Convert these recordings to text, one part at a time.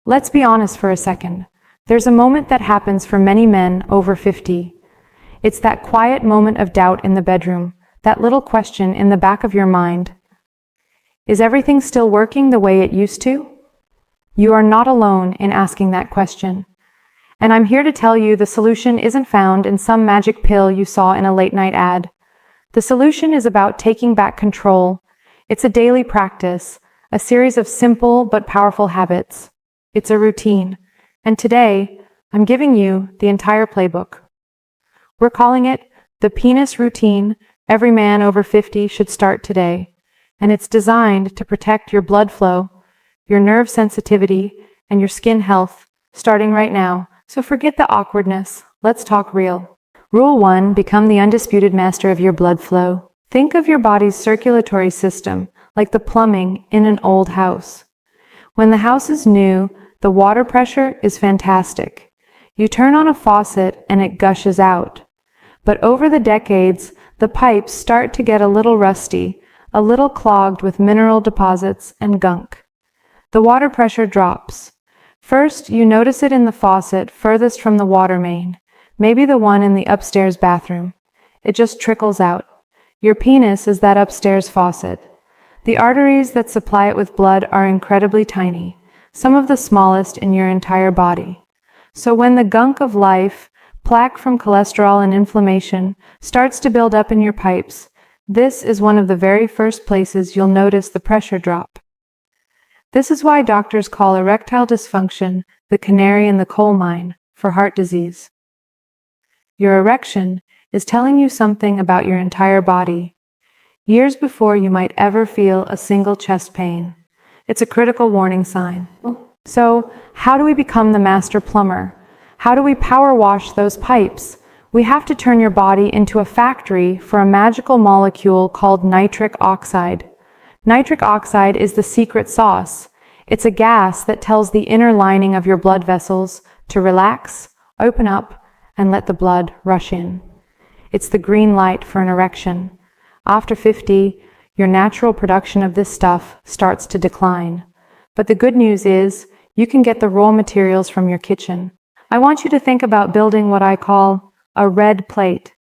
Let's be honest for a second. There's a moment that happens for many men over 50. It's that quiet moment of doubt in the bedroom, that little question in the back of your mind. Is everything still working the way it used to? You are not alone in asking that question. And I'm here to tell you the solution isn't found in some magic pill you saw in a late-night ad. The solution is about taking back control. It's a daily practice, a series of simple but powerful habits. It's a routine. And today, I'm giving you the entire playbook. We're calling it the penis routine every man over 50 should start today. And it's designed to protect your blood flow, your nerve sensitivity, and your skin health, starting right now. So forget the awkwardness. Let's talk real. Rule 1, become the undisputed master of your blood flow. Think of your body's circulatory system like the plumbing in an old house. When the house is new, the water pressure is fantastic. You turn on a faucet and it gushes out. But over the decades, the pipes start to get a little rusty, a little clogged with mineral deposits and gunk. The water pressure drops. First, you notice it in the faucet furthest from the water main, maybe the one in the upstairs bathroom. It just trickles out. Your penis is that upstairs faucet. The arteries that supply it with blood are incredibly tiny, some of the smallest in your entire body. So when the gunk of life, plaque from cholesterol and inflammation, starts to build up in your pipes, this is one of the very first places you'll notice the pressure drop. This is why doctors call erectile dysfunction the canary in the coal mine for heart disease. Your erection is telling you something about your entire body, years before you might ever feel a single chest pain. It's a critical warning sign. So, how do we become the master plumber? How do we power wash those pipes? We have to turn your body into a factory for a magical molecule called nitric oxide. Nitric oxide is the secret sauce. It's a gas that tells the inner lining of your blood vessels to relax, open up, and let the blood rush in. It's the green light for an erection. After 50, your natural production of this stuff starts to decline. But the good news is, you can get the raw materials from your kitchen. I want you to think about building what I call a red plate.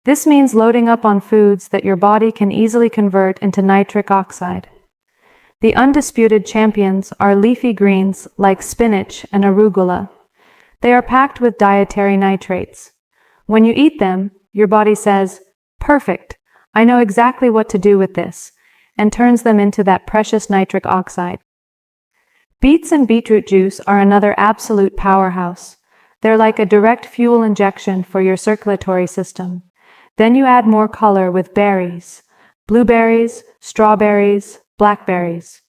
This means loading up on foods that your body can easily convert into nitric oxide. The undisputed champions are leafy greens like spinach and arugula. They are packed with dietary nitrates. When you eat them, your body says, "Perfect, I know exactly what to do with this," and turns them into that precious nitric oxide. Beets and beetroot juice are another absolute powerhouse. They're like a direct fuel injection for your circulatory system. Then you add more color with berries, blueberries, strawberries, blackberries.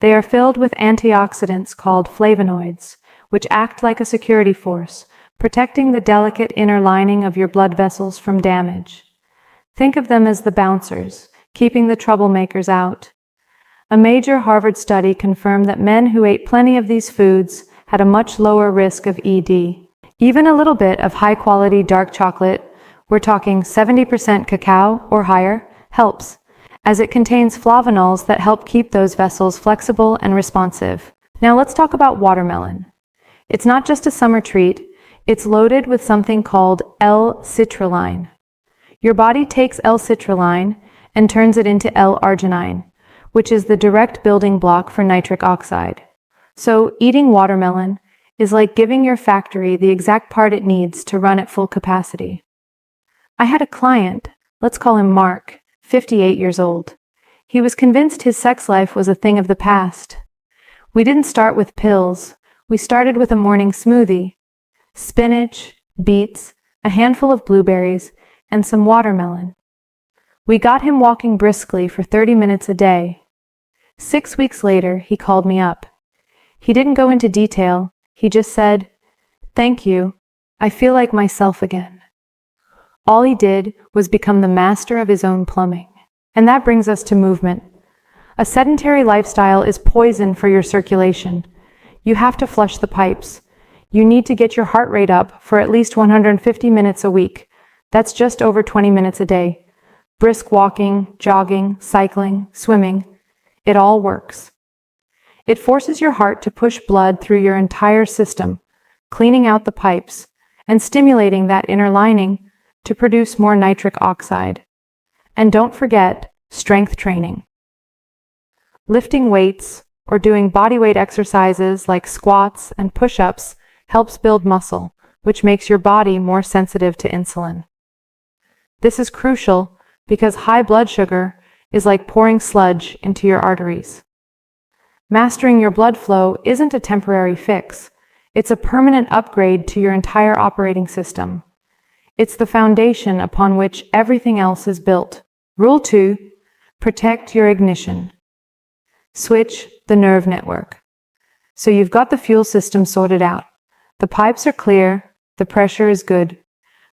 They are filled with antioxidants called flavonoids, which act like a security force, protecting the delicate inner lining of your blood vessels from damage. Think of them as the bouncers, keeping the troublemakers out. A major Harvard study confirmed that men who ate plenty of these foods had a much lower risk of ED. Even a little bit of high-quality dark chocolate, we're talking 70% cacao or higher, helps, as it contains flavonols that help keep those vessels flexible and responsive. Now let's talk about watermelon. It's not just a summer treat, it's loaded with something called L-citrulline. Your body takes L-citrulline and turns it into L-arginine, which is the direct building block for nitric oxide. So eating watermelon is like giving your factory the exact part it needs to run at full capacity. I had a client, let's call him Mark, 58 years old. He was convinced his sex life was a thing of the past. We didn't start with pills. We started with a morning smoothie, spinach, beets, a handful of blueberries, and some watermelon. We got him walking briskly for 30 minutes a day. 6 weeks later, he called me up. He didn't go into detail. He just said, "Thank you. I feel like myself again." All he did was become the master of his own plumbing. And that brings us to movement. A sedentary lifestyle is poison for your circulation. You have to flush the pipes. You need to get your heart rate up for at least 150 minutes a week. That's just over 20 minutes a day. Brisk walking, jogging, cycling, swimming. It all works. It forces your heart to push blood through your entire system, cleaning out the pipes and stimulating that inner lining to produce more nitric oxide. And don't forget strength training. Lifting weights or doing bodyweight exercises like squats and push-ups helps build muscle, which makes your body more sensitive to insulin. This is crucial because high blood sugar is like pouring sludge into your arteries. Mastering your blood flow isn't a temporary fix. It's a permanent upgrade to your entire operating system. It's the foundation upon which everything else is built. Rule 2. Protect your ignition. Switch the nerve network. So you've got the fuel system sorted out. The pipes are clear, the pressure is good.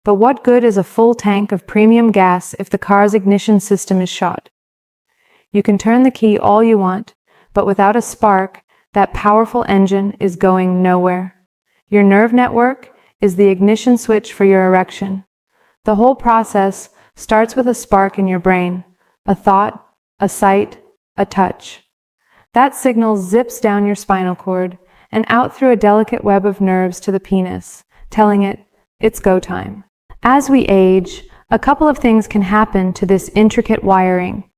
But what good is a full tank of premium gas if the car's ignition system is shot? You can turn the key all you want, but without a spark, that powerful engine is going nowhere. Your nerve network is the ignition switch for your erection. The whole process starts with a spark in your brain, a thought, a sight, a touch. That signal zips down your spinal cord and out through a delicate web of nerves to the penis, telling it, it's go time. As we age, a couple of things can happen to this intricate wiring.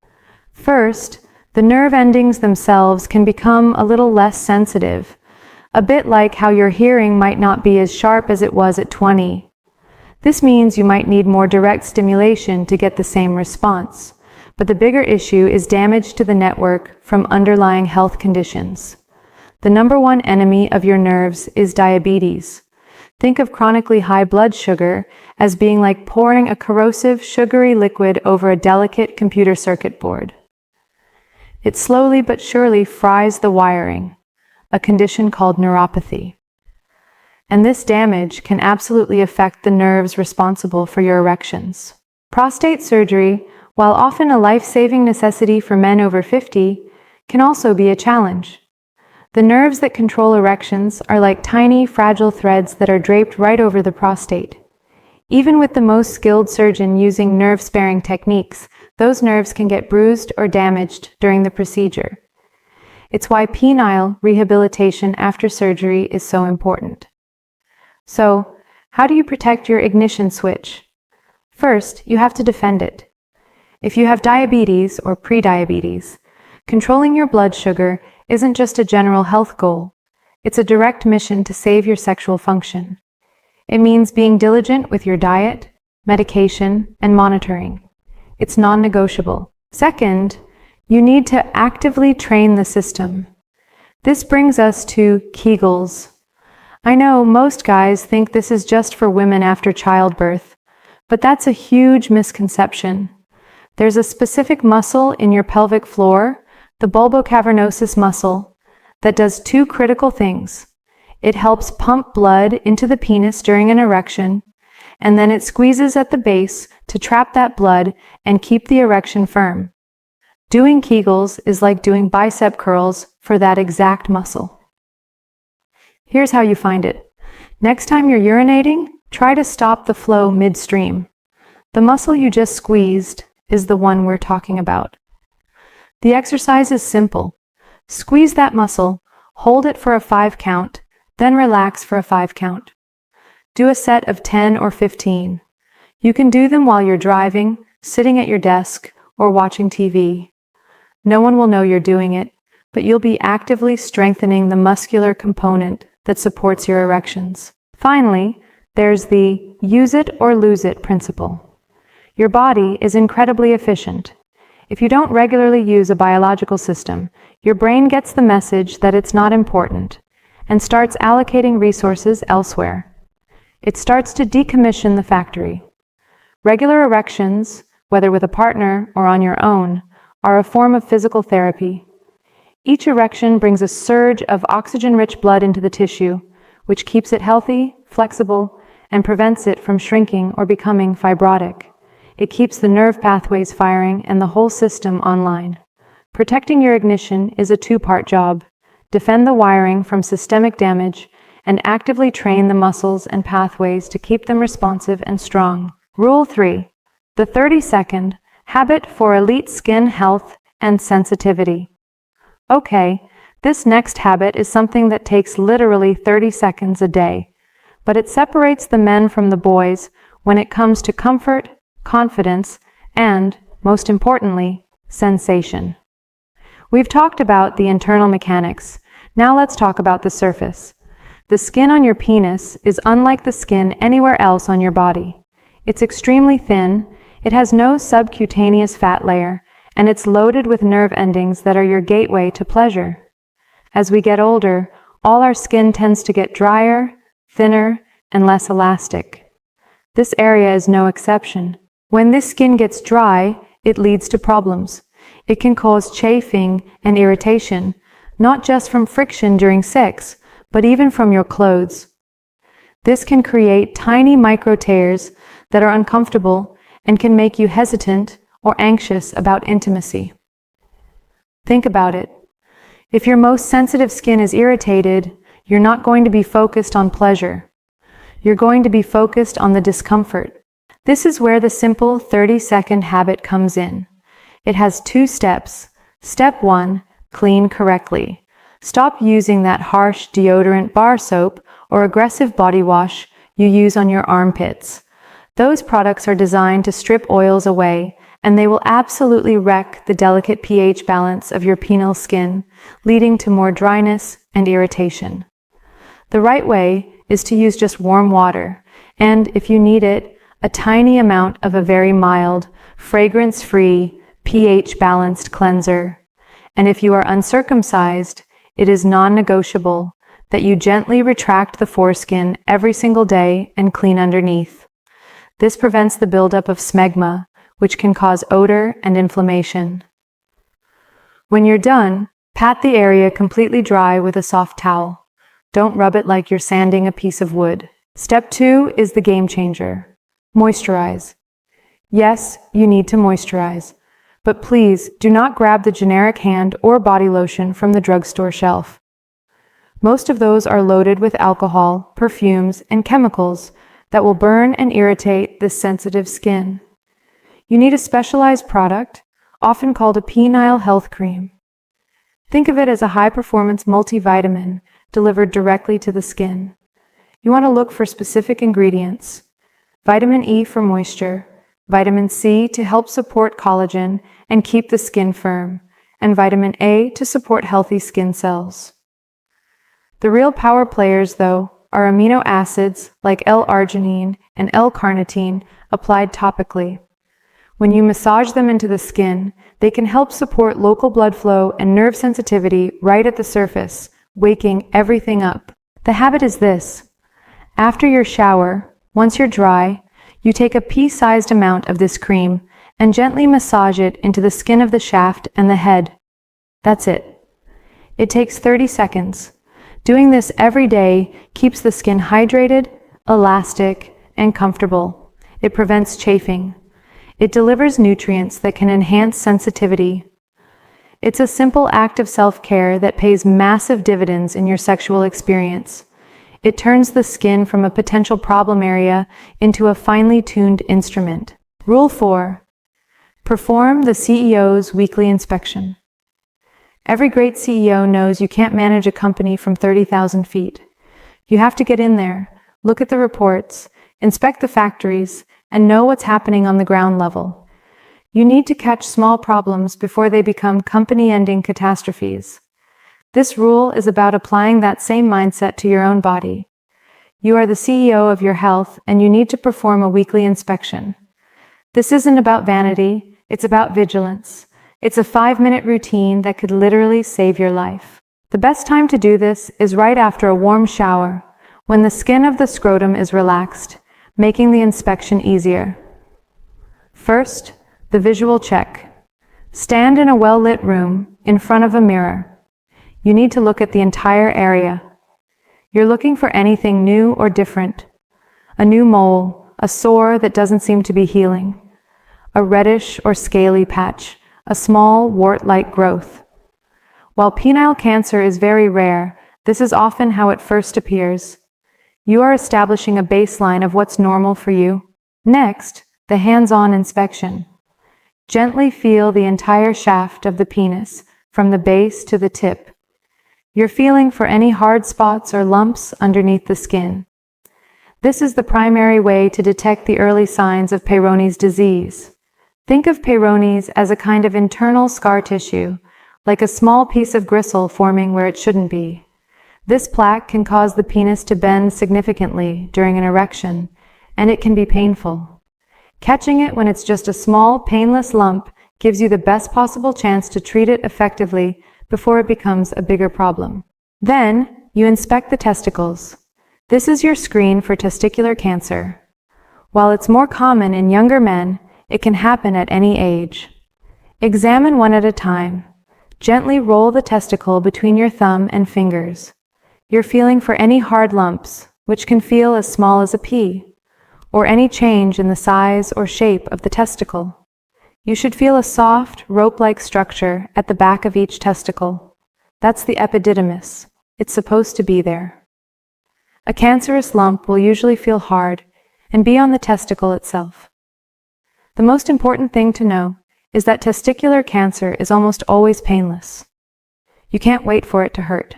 First, the nerve endings themselves can become a little less sensitive, a bit like how your hearing might not be as sharp as it was at 20. This means you might need more direct stimulation to get the same response. But the bigger issue is damage to the network from underlying health conditions. The number one enemy of your nerves is diabetes. Think of chronically high blood sugar as being like pouring a corrosive, sugary liquid over a delicate computer circuit board. It slowly but surely fries the wiring, a condition called neuropathy. And this damage can absolutely affect the nerves responsible for your erections. Prostate surgery, while often a life-saving necessity for men over 50, can also be a challenge. The nerves that control erections are like tiny, fragile threads that are draped right over the prostate. Even with the most skilled surgeon using nerve-sparing techniques, those nerves can get bruised or damaged during the procedure. It's why penile rehabilitation after surgery is so important. So, how do you protect your ignition switch? First, you have to defend it. If you have diabetes or prediabetes, controlling your blood sugar isn't just a general health goal. It's a direct mission to save your sexual function. It means being diligent with your diet, medication, and monitoring. It's non-negotiable. Second, you need to actively train the system. This brings us to Kegels. I know most guys think this is just for women after childbirth, but that's a huge misconception. There's a specific muscle in your pelvic floor, the bulbocavernosus muscle, that does two critical things. It helps pump blood into the penis during an erection, and then it squeezes at the base to trap that blood and keep the erection firm. Doing Kegels is like doing bicep curls for that exact muscle. Here's how you find it. Next time you're urinating, try to stop the flow midstream. The muscle you just squeezed is the one we're talking about. The exercise is simple. Squeeze that muscle, hold it for a 5 count, then relax for a 5 count. Do a set of 10 or 15. You can do them while you're driving, sitting at your desk, or watching TV. No one will know you're doing it, but you'll be actively strengthening the muscular component that supports your erections. Finally, there's the use it or lose it principle. Your body is incredibly efficient. If you don't regularly use a biological system, your brain gets the message that it's not important and starts allocating resources elsewhere. It starts to decommission the factory. Regular erections, whether with a partner or on your own, are a form of physical therapy. Each erection brings a surge of oxygen-rich blood into the tissue, which keeps it healthy, flexible, and prevents it from shrinking or becoming fibrotic. It keeps the nerve pathways firing and the whole system online. Protecting your ignition is a two-part job. Defend the wiring from systemic damage and actively train the muscles and pathways to keep them responsive and strong. Rule 3. The 30-second habit for elite skin health and sensitivity. Okay, This next habit is something that takes literally 30 seconds a day, but it separates the men from the boys when it comes to comfort, confidence, and, most importantly, sensation. We've talked about the internal mechanics. Now let's talk about the surface. The skin on your penis is unlike the skin anywhere else on your body. It's extremely thin, it has no subcutaneous fat layer, and it's loaded with nerve endings that are your gateway to pleasure. As we get older, all our skin tends to get drier, thinner, and less elastic. This area is no exception. When this skin gets dry, it leads to problems. It can cause chafing and irritation, not just from friction during sex, but even from your clothes. This can create tiny micro tears that are uncomfortable and can make you hesitant or anxious about intimacy. Think about it. If your most sensitive skin is irritated, you're not going to be focused on pleasure. You're going to be focused on the discomfort. This is where the simple 30-second habit comes in. It has 2 steps. Step 1, clean correctly. Stop using that harsh deodorant bar soap or aggressive body wash you use on your armpits. Those products are designed to strip oils away, and they will absolutely wreck the delicate pH balance of your penile skin, leading to more dryness and irritation. The right way is to use just warm water, and if you need it, a tiny amount of a very mild, fragrance-free, pH-balanced cleanser. And if you are uncircumcised, it is non-negotiable that you gently retract the foreskin every single day and clean underneath. This prevents the buildup of smegma, which can cause odor and inflammation. When you're done, pat the area completely dry with a soft towel. Don't rub it like you're sanding a piece of wood. Step 2 is the game changer. Moisturize. Yes, you need to moisturize. But please do not grab the generic hand or body lotion from the drugstore shelf. Most of those are loaded with alcohol, perfumes, and chemicals that will burn and irritate this sensitive skin. You need a specialized product, often called a penile health cream. Think of it as a high-performance multivitamin delivered directly to the skin. You want to look for specific ingredients: vitamin E for moisture, vitamin C to help support collagen and keep the skin firm, and vitamin A to support healthy skin cells. The real power players, though, are amino acids like L-arginine and L-carnitine applied topically. When you massage them into the skin, they can help support local blood flow and nerve sensitivity right at the surface, waking everything up. The habit is this. After your shower, once you're dry, you take a pea-sized amount of this cream and gently massage it into the skin of the shaft and the head. That's it. It takes 30 seconds. Doing this every day keeps the skin hydrated, elastic, and comfortable. It prevents chafing. It delivers nutrients that can enhance sensitivity. It's a simple act of self-care that pays massive dividends in your sexual experience. It turns the skin from a potential problem area into a finely tuned instrument. Rule 4. Perform the CEO's weekly inspection. Every great CEO knows you can't manage a company from 30,000 feet. You have to get in there, look at the reports, inspect the factories, and know what's happening on the ground level. You need to catch small problems before they become company-ending catastrophes. This rule is about applying that same mindset to your own body. You are the CEO of your health, and you need to perform a weekly inspection. This isn't about vanity, it's about vigilance. It's a 5-minute routine that could literally save your life. The best time to do this is right after a warm shower, when the skin of the scrotum is relaxed, making the inspection easier. First, the visual check. Stand in a well-lit room in front of a mirror. You need to look at the entire area. You're looking for anything new or different. A new mole, a sore that doesn't seem to be healing, a reddish or scaly patch, a small wart-like growth. While penile cancer is very rare, this is often how it first appears. You are establishing a baseline of what's normal for you. Next, the hands-on inspection. Gently feel the entire shaft of the penis, from the base to the tip. You're feeling for any hard spots or lumps underneath the skin. This is the primary way to detect the early signs of Peyronie's disease. Think of Peyronie's as a kind of internal scar tissue, like a small piece of gristle forming where it shouldn't be. This plaque can cause the penis to bend significantly during an erection, and it can be painful. Catching it when it's just a small, painless lump gives you the best possible chance to treat it effectively before it becomes a bigger problem. Then, you inspect the testicles. This is your screen for testicular cancer. While it's more common in younger men, it can happen at any age. Examine one at a time. Gently roll the testicle between your thumb and fingers. You're feeling for any hard lumps, which can feel as small as a pea, or any change in the size or shape of the testicle. You should feel a soft, rope-like structure at the back of each testicle. That's the epididymis. It's supposed to be there. A cancerous lump will usually feel hard and be on the testicle itself. The most important thing to know is that testicular cancer is almost always painless. You can't wait for it to hurt.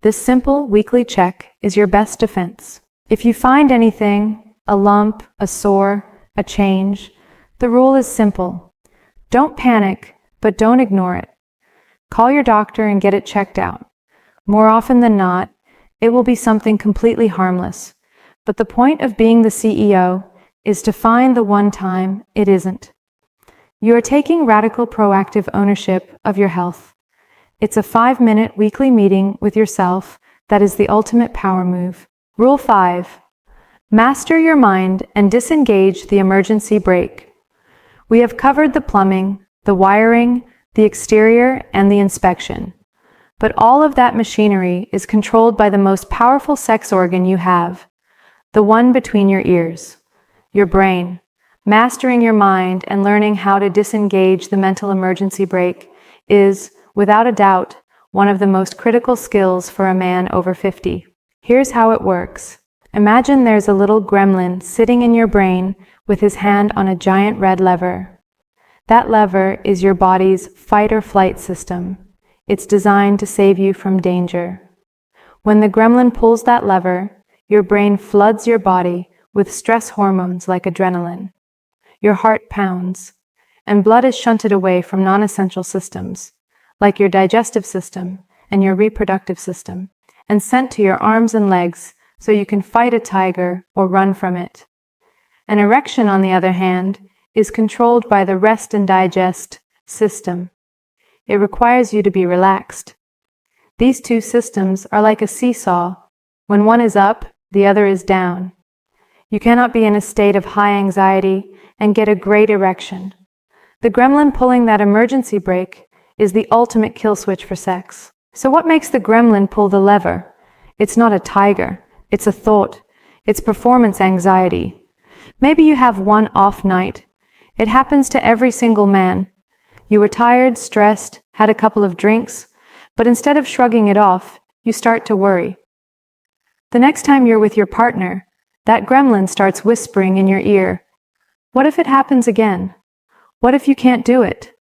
This simple weekly check is your best defense. If you find anything, a lump, a sore, a change, the rule is simple. Don't panic, but don't ignore it. Call your doctor and get it checked out. More often than not, it will be something completely harmless. But the point of being the CEO is to find the one time it isn't. You are taking radical proactive ownership of your health. It's a 5-minute weekly meeting with yourself that is the ultimate power move. Rule 5. Master your mind and disengage the emergency brake. We have covered the plumbing, the wiring, the exterior, and the inspection. But all of that machinery is controlled by the most powerful sex organ you have, the one between your ears, your brain. Mastering your mind and learning how to disengage the mental emergency brake is, without a doubt, one of the most critical skills for a man over 50. Here's how it works. Imagine there's a little gremlin sitting in your brain with his hand on a giant red lever. That lever is your body's fight or flight system. It's designed to save you from danger. When the gremlin pulls that lever, your brain floods your body with stress hormones like adrenaline. Your heart pounds, and blood is shunted away from non-essential systems, like your digestive system and your reproductive system, and sent to your arms and legs so you can fight a tiger or run from it. An erection, on the other hand, is controlled by the rest and digest system. It requires you to be relaxed. These two systems are like a seesaw. When one is up, the other is down. You cannot be in a state of high anxiety and get a great erection. The gremlin pulling that emergency brake is the ultimate kill switch for sex. So what makes the gremlin pull the lever? It's not a tiger. It's a thought. It's performance anxiety. Maybe you have one off night. It happens to every single man. You were tired, stressed, had a couple of drinks, but instead of shrugging it off, you start to worry. The next time you're with your partner, that gremlin starts whispering in your ear, "What if it happens again? What if you can't do it?"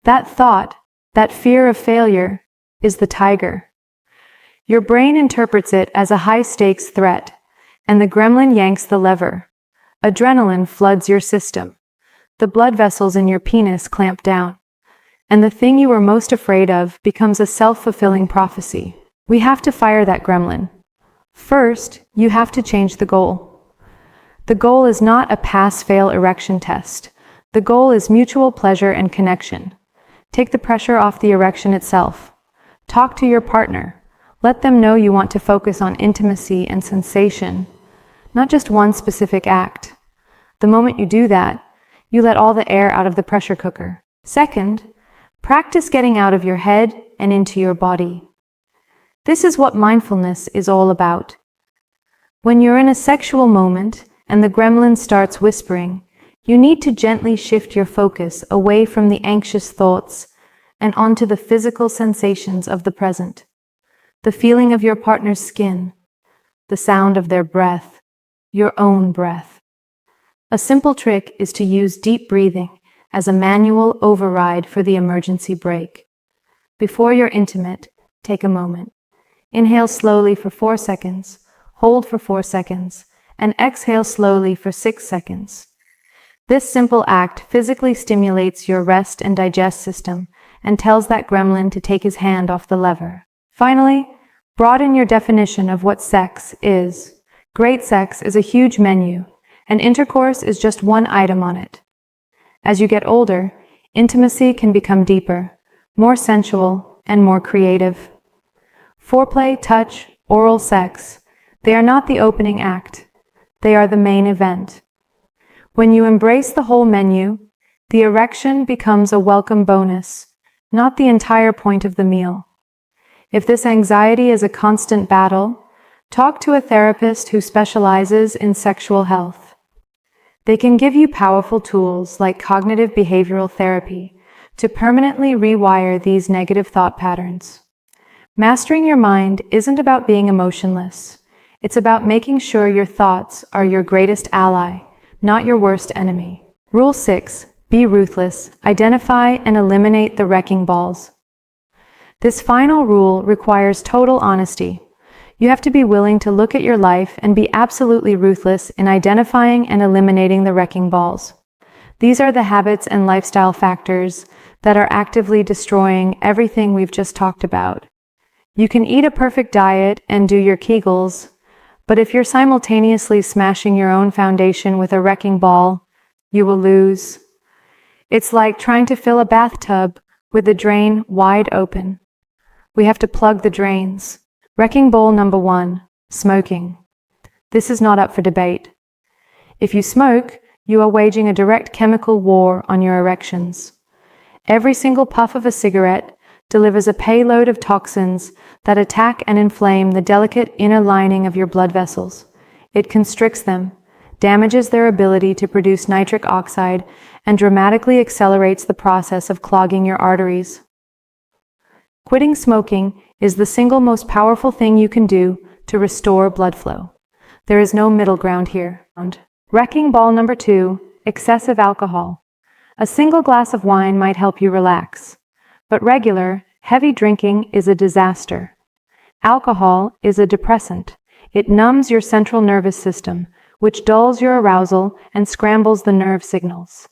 That thought, that fear of failure, is the tiger. Your brain interprets it as a high-stakes threat, and the gremlin yanks the lever. Adrenaline floods your system. The blood vessels in your penis clamp down, and the thing you were most afraid of becomes a self-fulfilling prophecy. We have to fire that gremlin. First, you have to change the goal. The goal is not a pass-fail erection test. The goal is mutual pleasure and connection. Take the pressure off the erection itself. Talk to your partner. Let them know you want to focus on intimacy and sensation, not just one specific act. The moment you do that, you let all the air out of the pressure cooker. Second, practice getting out of your head and into your body. This is what mindfulness is all about. When you're in a sexual moment and the gremlin starts whispering, you need to gently shift your focus away from the anxious thoughts and onto the physical sensations of the present. The feeling of your partner's skin, the sound of their breath, your own breath. A simple trick is to use deep breathing as a manual override for the emergency brake. Before you're intimate, Take a moment. Inhale slowly for 4 seconds, hold for 4 seconds, and exhale slowly for 6 seconds. This simple act physically stimulates your rest and digest system and tells that gremlin to take his hand off the lever. Finally, broaden your definition of what sex is. Great sex is a huge menu, and intercourse is just one item on it. As you get older, intimacy can become deeper, more sensual, and more creative. Foreplay, touch, oral sex, they are not the opening act. They are the main event. When you embrace the whole menu, the erection becomes a welcome bonus, not the entire point of the meal. If this anxiety is a constant battle, talk to a therapist who specializes in sexual health. They can give you powerful tools like cognitive behavioral therapy to permanently rewire these negative thought patterns. Mastering your mind isn't about being emotionless. It's about making sure your thoughts are your greatest ally, not your worst enemy. Rule 6. Be ruthless. Identify and eliminate the wrecking balls. This final rule requires total honesty. You have to be willing to look at your life and be absolutely ruthless in identifying and eliminating the wrecking balls. These are the habits and lifestyle factors that are actively destroying everything we've just talked about. You can eat a perfect diet and do your Kegels, but if you're simultaneously smashing your own foundation with a wrecking ball, you will lose. It's like trying to fill a bathtub with the drain wide open. We have to plug the drains. Wrecking ball number 1, smoking. This is not up for debate. If you smoke, you are waging a direct chemical war on your erections. Every single puff of a cigarette delivers a payload of toxins that attack and inflame the delicate inner lining of your blood vessels. It constricts them, damages their ability to produce nitric oxide, and dramatically accelerates the process of clogging your arteries. Quitting smoking is the single most powerful thing you can do to restore blood flow. There is no middle ground here. Wrecking ball number 2, excessive alcohol. A single glass of wine might help you relax, but regular, heavy drinking is a disaster. Alcohol is a depressant. It numbs your central nervous system, which dulls your arousal and scrambles the nerve signals.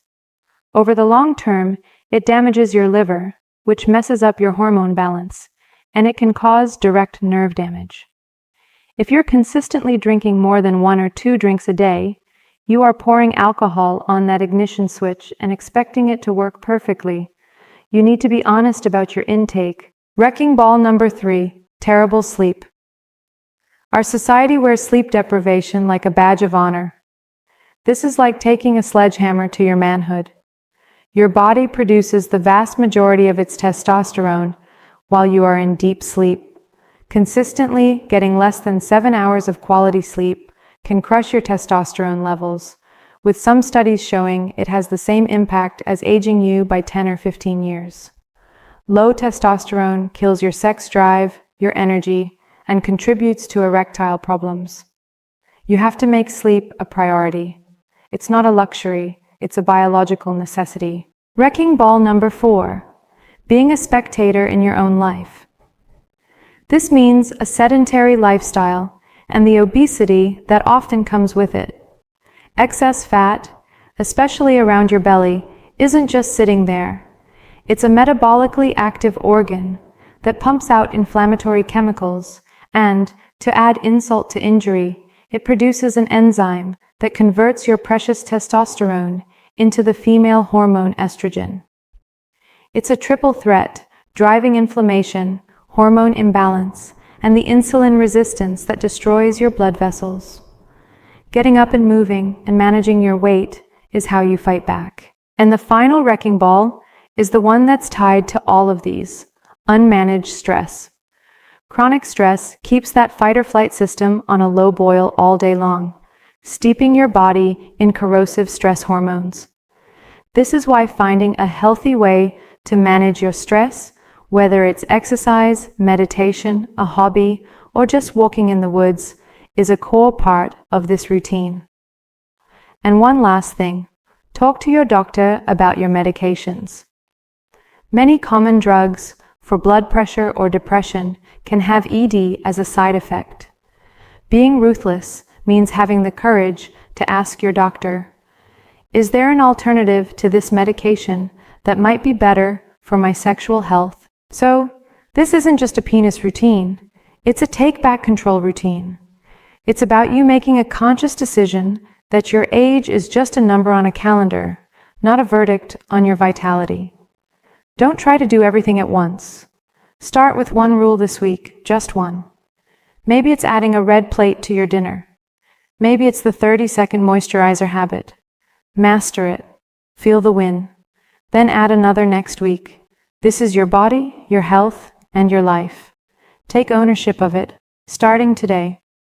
Over the long term, it damages your liver, which messes up your hormone balance, and it can cause direct nerve damage. If you're consistently drinking more than 1 or 2 drinks a day, you are pouring alcohol on that ignition switch and expecting it to work perfectly. You need to be honest about your intake. Wrecking ball number 3, terrible sleep. Our society wears sleep deprivation like a badge of honor. This is like taking a sledgehammer to your manhood. Your body produces the vast majority of its testosterone while you are in deep sleep. Consistently getting less than 7 hours of quality sleep can crush your testosterone levels, with some studies showing it has the same impact as aging you by 10 or 15 years. Low testosterone kills your sex drive, your energy, and contributes to erectile problems. You have to make sleep a priority. It's not a luxury, it's a biological necessity. Wrecking ball number 4, being a spectator in your own life. This means a sedentary lifestyle and the obesity that often comes with it. Excess fat, especially around your belly, isn't just sitting there. It's a metabolically active organ that pumps out inflammatory chemicals, and, to add insult to injury, it produces an enzyme that converts your precious testosterone into the female hormone estrogen. It's a triple threat, driving inflammation, hormone imbalance, and the insulin resistance that destroys your blood vessels. Getting up and moving and managing your weight is how you fight back. And the final wrecking ball is the one that's tied to all of these: unmanaged stress. Chronic stress keeps that fight-or-flight system on a low boil all day long, steeping your body in corrosive stress hormones. This is why finding a healthy way to manage your stress, whether it's exercise, meditation, a hobby, or just walking in the woods, is a core part of this routine. And one last thing, talk to your doctor about your medications. Many common drugs for blood pressure or depression can have ED as a side effect. Being ruthless means having the courage to ask your doctor, is there an alternative to this medication that might be better for my sexual health? So, this isn't just a penis routine, it's a take-back control routine. It's about you making a conscious decision that your age is just a number on a calendar, not a verdict on your vitality. Don't try to do everything at once. Start with one rule this week, just one. Maybe it's adding a red plate to your dinner. Maybe it's the 30-second moisturizer habit. Master it. Feel the win. Then add another next week. This is your body, your health, and your life. Take ownership of it, starting today.